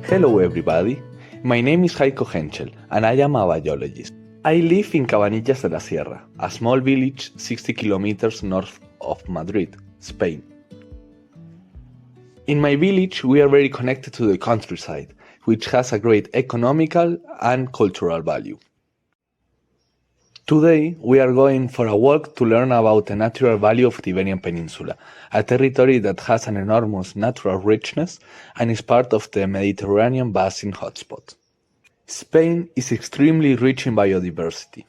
Hello everybody, my name is Heiko Henschel and I am a biologist. I live in Cabanillas de la Sierra, a small village 60 kilometers north of Madrid, Spain. In my village we are very connected to the countryside, which has a great economical and cultural value. Today we are going for a walk to learn about the natural value of the Iberian Peninsula, a territory that has an enormous natural richness and is part of the Mediterranean basin hotspot. Spain is extremely rich in biodiversity.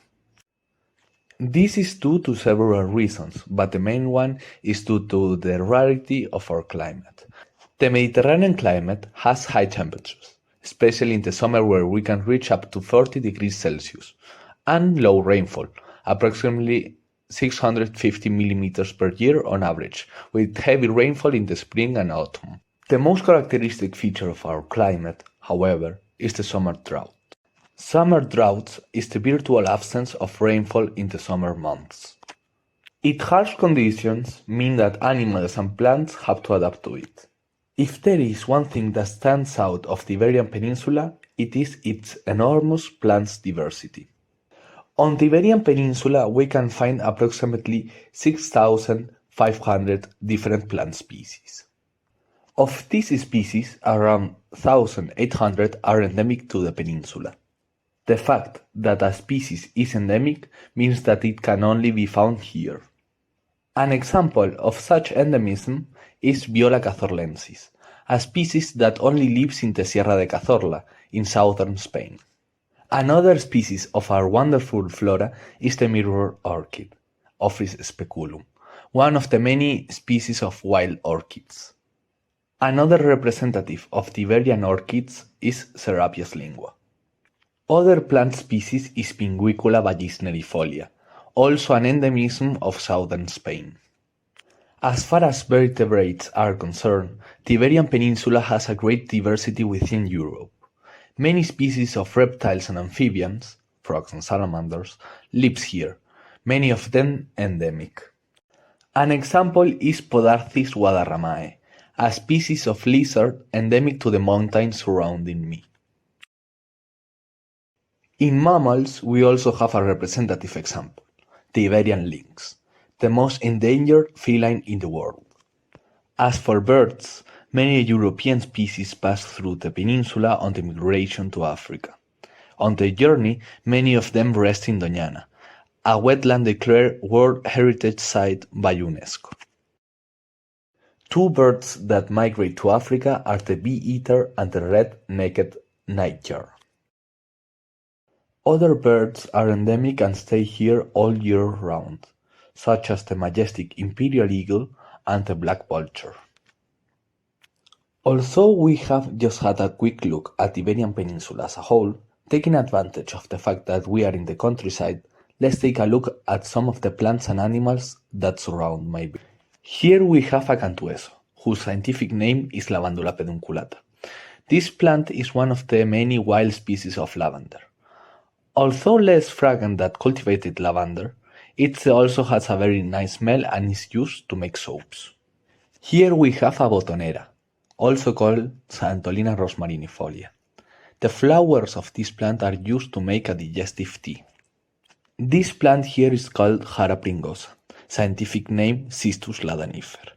This is due to several reasons, but the main one is due to the rarity of our climate. The Mediterranean climate has high temperatures, especially in the summer where we can reach up to 40 degrees Celsius, and low rainfall, approximately 650 millimeters per year on average, with heavy rainfall in the spring and autumn. The most characteristic feature of our climate, however, is the summer drought. Summer drought is the virtual absence of rainfall in the summer months. Its harsh conditions mean that animals and plants have to adapt to it. If there is one thing that stands out of the Iberian Peninsula, it is its enormous plant diversity. On the Iberian Peninsula, we can find approximately 6,500 different plant species. Of these species, around 1,800 are endemic to the peninsula. The fact that a species is endemic means that it can only be found here. An example of such endemism is Viola cazorlensis, a species that only lives in the Sierra de Cazorla, in southern Spain. Another species of our wonderful flora is the mirror orchid, Ophrys speculum, one of the many species of wild orchids. Another representative of the Iberian orchids is Serapias lingua. Other plant species is Pinguicula vallisnerifolia, also an endemism of southern Spain. As far as vertebrates are concerned, the Iberian Peninsula has a great diversity within Europe. Many species of reptiles and amphibians, frogs and salamanders, live here, many of them endemic. An example is Podarcis guadarramae, a species of lizard endemic to the mountains surrounding me. In mammals, we also have a representative example, the Iberian lynx, the most endangered feline in the world. As for birds, many European species pass through the peninsula on the migration to Africa. On the journey, many of them rest in Doñana, a wetland declared World Heritage Site by UNESCO. Two birds that migrate to Africa are the bee-eater and the red-necked nightjar. Other birds are endemic and stay here all year round, such as the majestic imperial eagle and the black vulture. Although we have just had a quick look at the Iberian Peninsula as a whole, taking advantage of the fact that we are in the countryside, let's take a look at some of the plants and animals that surround my village. Here we have a cantueso, whose scientific name is Lavandula pedunculata. This plant is one of the many wild species of lavender. Although less fragrant than cultivated lavender, it also has a very nice smell and is used to make soaps. Here we have a botonera, also called Xantholina rosmarinifolia. The flowers of this plant are used to make a digestive tea. This plant here is called Jara pringosa, scientific name Cistus ladanifer.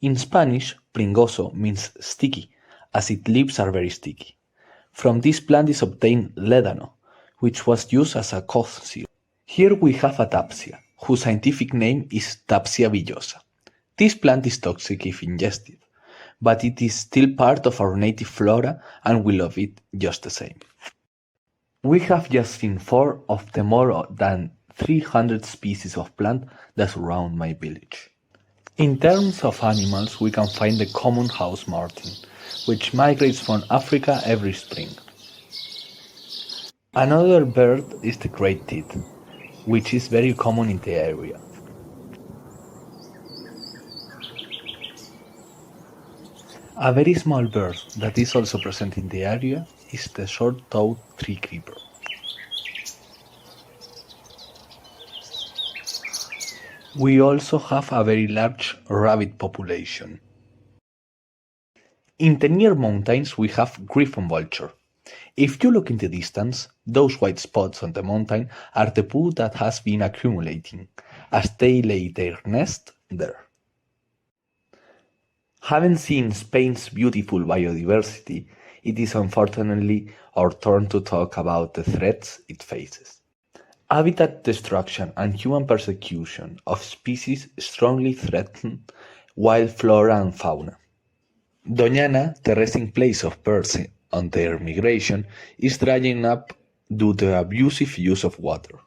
In Spanish, pringoso means sticky, as its leaves are very sticky. From this plant is obtained ledano, which was used as a cough syrup. Here we have a tapsia, whose scientific name is Tapsia villosa. This plant is toxic if ingested, but it is still part of our native flora and we love it just the same. We have just seen 4 of the more than 300 species of plant that surround my village. In terms of animals, we can find the common house martin, which migrates from Africa every spring. Another bird is the great tit, which is very common in the area. A very small bird that is also present in the area is the short-toed tree creeper. We also have a very large rabbit population. In the near mountains we have griffon vulture. If you look in the distance, those white spots on the mountain are the poo that has been accumulating, as they lay their nest there. Having seen Spain's beautiful biodiversity, it is unfortunately our turn to talk about the threats it faces. Habitat destruction and human persecution of species strongly threaten wild flora and fauna. Doñana, the resting place of birds on their migration, is drying up due to abusive use of water.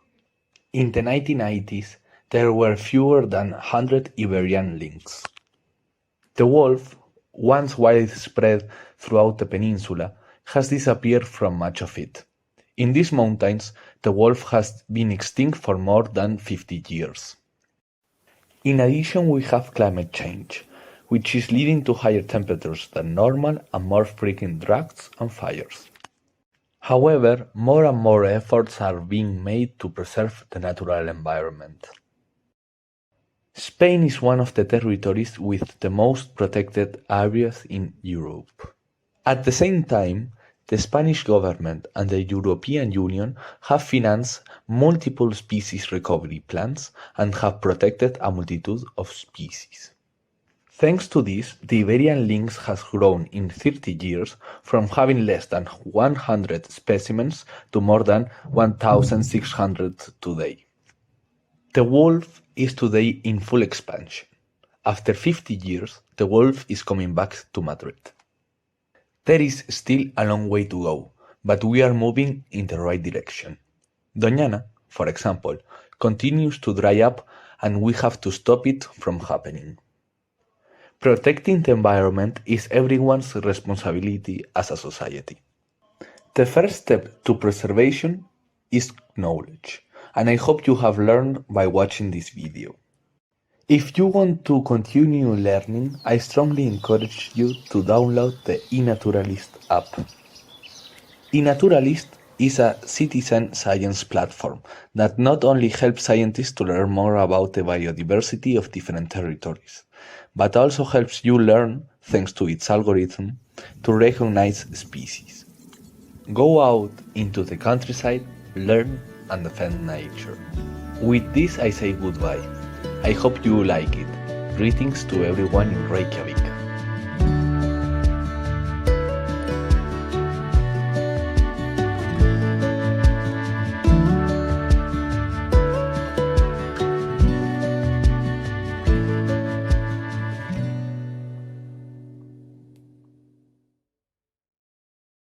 In the 1990s, there were fewer than 100 Iberian lynx. The wolf, once widespread throughout the peninsula, has disappeared from much of it. In these mountains, the wolf has been extinct for more than 50 years. In addition, we have climate change, which is leading to higher temperatures than normal and more frequent droughts and fires. However, more and more efforts are being made to preserve the natural environment. Spain is one of the territories with the most protected areas in Europe. At the same time, the Spanish government and the European Union have financed multiple species recovery plans and have protected a multitude of species. Thanks to this, the Iberian lynx has grown in 30 years from having less than 100 specimens to more than 1,600 today. The wolf is today in full expansion. After 50 years, the wolf is coming back to Madrid. There is still a long way to go, but we are moving in the right direction. Doñana, for example, continues to dry up and we have to stop it from happening. Protecting the environment is everyone's responsibility as a society. The first step to preservation is knowledge, and I hope you have learned by watching this video. If you want to continue learning, I strongly encourage you to download the eNaturalist app. eNaturalist is a citizen science platform that not only helps scientists to learn more about the biodiversity of different territories, but also helps you learn, thanks to its algorithm, to recognize species. Go out into the countryside, learn and defend nature. With this I say goodbye. I hope you like it. Greetings to everyone in Reykjavik.